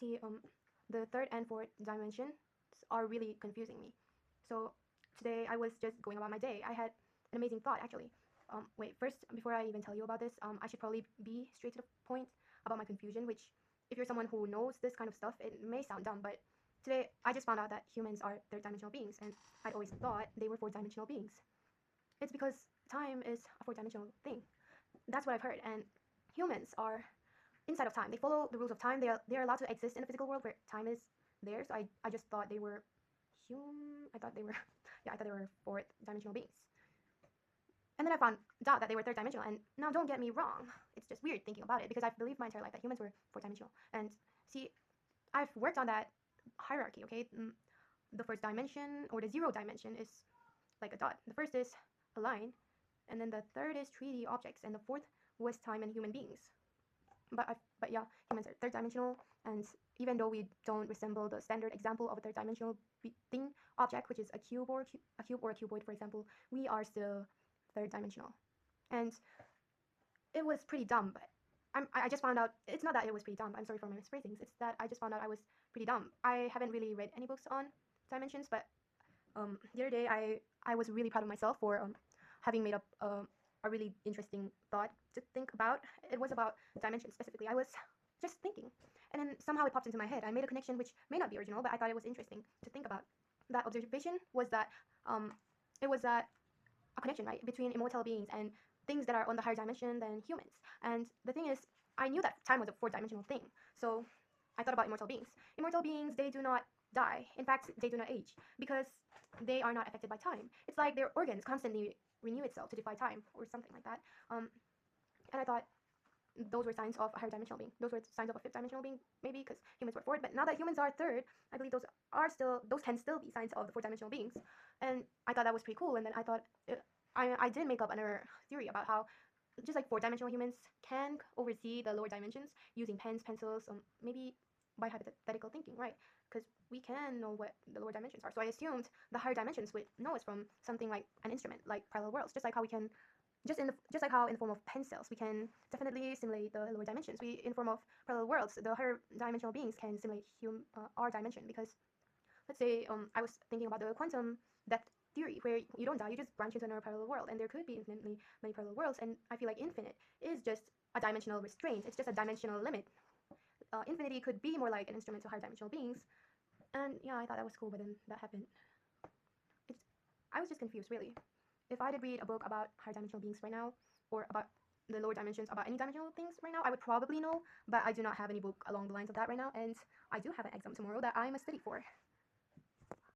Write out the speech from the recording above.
See, the third and fourth dimensions are really confusing me. So today I was just going about my day. I had an amazing thought actually. Wait, first, before I even tell you about this, I should probably be straight to the point about my confusion, which, if you're someone who knows this kind of stuff, it may sound dumb, but today I just found out that humans are third dimensional beings, and I always thought they were fourth dimensional beings. It's because time is a fourth dimensional thing. That's what I've heard, and humans are inside of time. They follow the rules of time. They are allowed to exist in a physical world where time is there. So I just thought they were I thought they were yeah, I thought they were fourth dimensional beings. And then I found out that they were third dimensional. And now don't get me wrong, it's just weird thinking about it because I've believed my entire life that humans were fourth dimensional. And see, I've worked on that hierarchy. Okay, the first dimension or the zero dimension is like a dot. The first is a line, and then the third is 3D objects, and the fourth was time and human beings. But yeah, humans are third dimensional, and even though we don't resemble the standard example of a third dimensional thing object, which is a cube or a cube or a cuboid, for example, we are still third dimensional. And it was pretty dumb, but I just found out it's not that it was pretty dumb. I'm sorry for my misphrasings. It's that I just found out I was pretty dumb. I haven't really read any books on dimensions, but the other day I was really proud of myself for having made up a really interesting thought to think about. It was about dimensions specifically. I was just thinking, and then somehow it popped into my head. I made a connection which may not be original, but I thought it was interesting to think about. That observation was that it was that a connection, right, between immortal beings and things that are on the higher dimension than humans. And the thing is, I knew that time was a fourth-dimensional thing, so I thought about immortal beings. Immortal beings, they do not die. In fact, they do not age because they are not affected by time. It's like their organs constantly renew itself to defy time or something like that. And I thought those were signs of a higher dimensional being. Those were signs of a fifth dimensional being, maybe because humans were fourth. But now that humans are third, I believe those can still be signs of the fourth dimensional beings. And I thought that was pretty cool. And then I thought I did make up another theory about how just like fourth dimensional humans can oversee the lower dimensions using pens, pencils, maybe by hypothetical thinking, right? Because we can know what the lower dimensions are. So I assumed the higher dimensions would know us from something like an instrument, like parallel worlds, just like how we can just like how in the form of pen cells we can definitely simulate the lower dimensions. We in form of parallel worlds, the higher dimensional beings can simulate our dimension because let's say I was thinking about the quantum death theory where you don't die, you just branch into another parallel world, and there could be infinitely many parallel worlds. And I feel like infinite is just a dimensional restraint. It's just a dimensional limit. Infinity could be more like an instrument to higher dimensional beings. And yeah, I thought that was cool, but then that happened. It's, I was just confused, really. If I did read a book about higher dimensional beings right now, or about the lower dimensions, about any dimensional things right now, I would probably know, but I do not have any book along the lines of that right now, and I do have an exam tomorrow that I must study for.